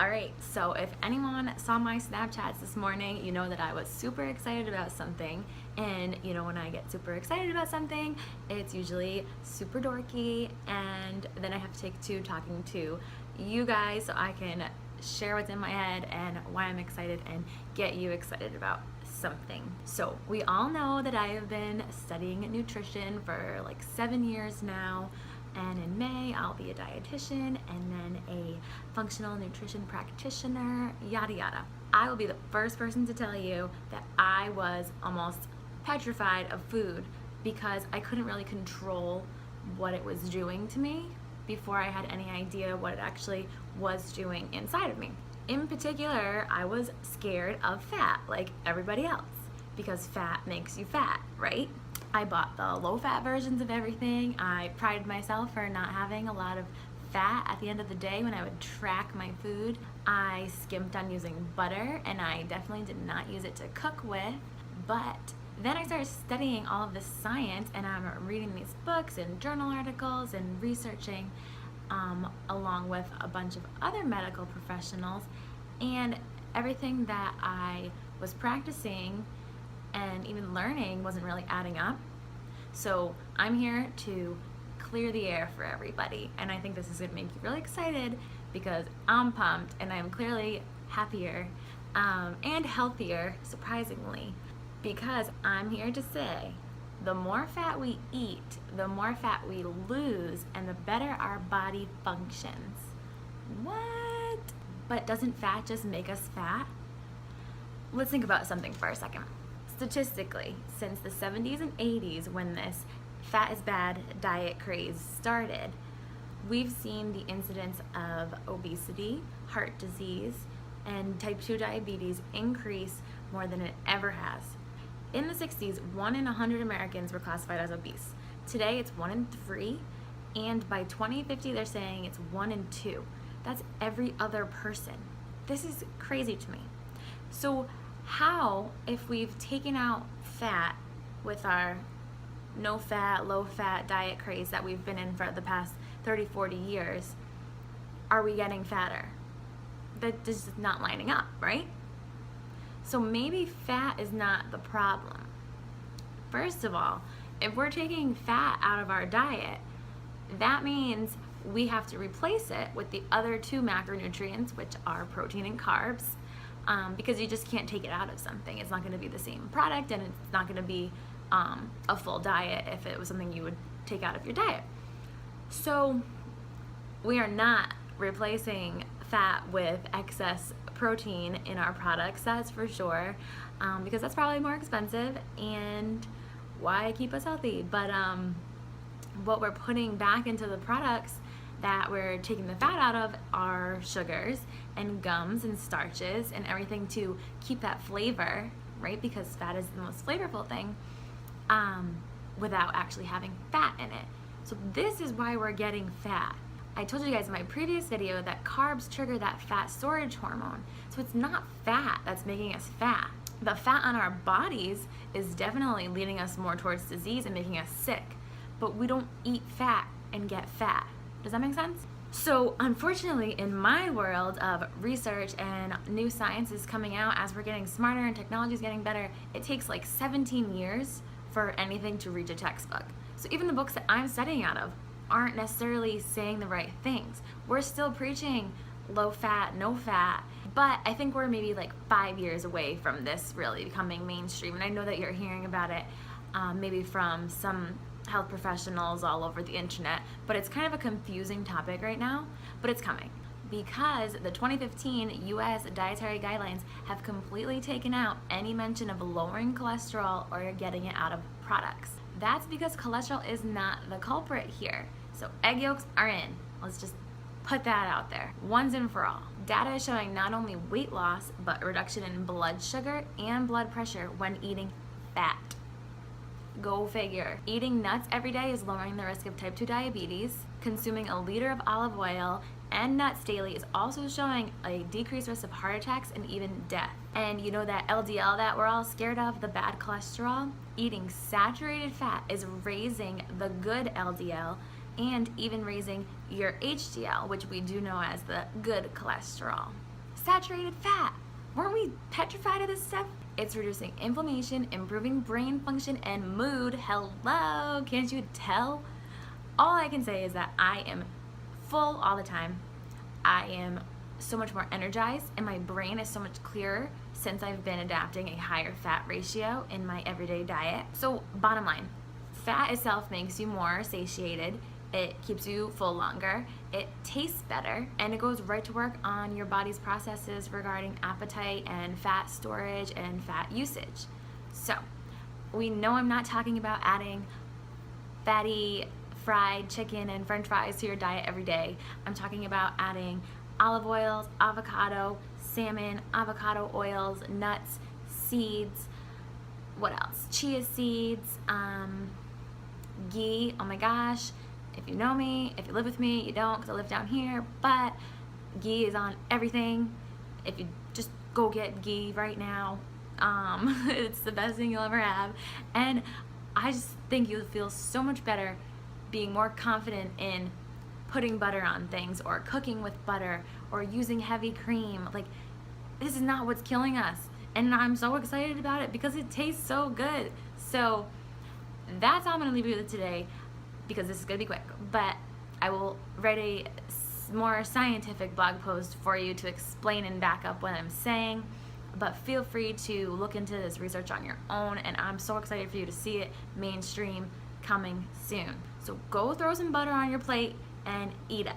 Alright, so if anyone saw my Snapchats this morning, you know that I was super excited about something. And you know, when I get super excited about something, it's usually super dorky, and then I have to take to talking to you guys so I can share what's in my head and why I'm excited and get you excited about something. So we all know that I have been studying nutrition for like 7 years now, and in May I'll be a dietitian and then a functional nutrition practitioner, yada yada. I will be the first person to tell you that I was almost petrified of food because I couldn't really control what it was doing to me before I had any idea what it actually was doing inside of me. In particular, I was scared of fat like everybody else because fat makes you fat, right? I bought the low-fat versions of everything. I prided myself for not having a lot of fat at the end of the day when I would track my food. I skimped on using butter, and I definitely did not use it to cook with. But then I started studying all of this science, and I'm reading these books and journal articles and researching along with a bunch of other medical professionals, and everything that I was practicing and even learning wasn't really adding up. So I'm here to clear the air for everybody, and I think this is going to make you really excited because I'm pumped and I'm clearly happier and healthier, surprisingly, because I'm here to say the more fat we eat, the more fat we lose, and the better our body functions. What? But doesn't fat just make us fat? Let's think about something for a second. Statistically, since the 70s and 80s, when this fat is bad diet craze started, we've seen the incidence of obesity, heart disease, and type 2 diabetes increase more than it ever has. In the 60s, 1 in 100 Americans were classified as obese. Today, it's 1 in 3, and by 2050, they're saying it's 1 in 2. That's every other person. This is crazy to me. So how, if we've taken out fat with our no-fat, low-fat diet craze that we've been in for the past 30, 40 years, are we getting fatter? That just is not lining up, right? So maybe fat is not the problem. First of all, if we're taking fat out of our diet, that means we have to replace it with the other 2 macronutrients, which are protein and carbs, because you just can't take it out of something. It's not going to be the same product, and it's not going to be a full diet if it was something you would take out of your diet. So we are not replacing fat with excess protein in our products, that's for sure, because that's probably more expensive, and why keep us healthy? But what we're putting back into the products that we're taking the fat out of are sugars and gums and starches and everything to keep that flavor, right? Because fat is the most flavorful thing, without actually having fat in it. So this is why we're getting fat. I told you guys in my previous video that carbs trigger that fat storage hormone. So it's not fat that's making us fat. The fat on our bodies is definitely leading us more towards disease and making us sick. But we don't eat fat and get fat. Does that make sense? So unfortunately, in my world of research and new science is coming out as we're getting smarter and technology is getting better, it takes like 17 years for anything to reach a textbook. So even the books that I'm studying out of aren't necessarily saying the right things. We're still preaching low fat, no fat, but I think we're maybe like 5 years away from this really becoming mainstream. And I know that you're hearing about it maybe from some health professionals all over the internet, but it's kind of a confusing topic right now, but it's coming because the 2015 US dietary guidelines have completely taken out any mention of lowering cholesterol or getting it out of products. That's because cholesterol is not the culprit here. So egg yolks are in. Let's just put that out there once and for all. Data is showing not only weight loss, but a reduction in blood sugar and blood pressure when eating fat. Go figure. Eating nuts every day is lowering the risk of type 2 diabetes. Consuming a liter of olive oil and nuts daily is also showing a decreased risk of heart attacks and even death. And you know that LDL that we're all scared of, the bad cholesterol? Eating saturated fat is raising the good LDL and even raising your HDL, which we do know as the good cholesterol. Saturated fat. Weren't we petrified of this stuff? It's reducing inflammation, improving brain function, and mood. Hello, can't you tell? All I can say is that I am full all the time. I am so much more energized, and my brain is so much clearer since I've been adapting a higher fat ratio in my everyday diet. So bottom line, fat itself makes you more satiated. It keeps you full longer, it tastes better, and it goes right to work on your body's processes regarding appetite and fat storage and fat usage. So we know I'm not talking about adding fatty fried chicken and french fries to your diet every day. I'm talking about adding olive oils, avocado, salmon, avocado oils, nuts, seeds, what else? Chia seeds, ghee. Oh my gosh. If you know me, if you live with me, you don't because I live down here, but ghee is on everything. If you just go get ghee right now, it's the best thing you'll ever have. And I just think you'll feel so much better being more confident in putting butter on things or cooking with butter or using heavy cream. Like, this is not what's killing us. And I'm so excited about it because it tastes so good. So that's all I'm going to leave you with today, because this is going to be quick, but I will write a more scientific blog post for you to explain and back up what I'm saying. But feel free to look into this research on your own, and I'm so excited for you to see it mainstream coming soon. So go throw some butter on your plate and eat it.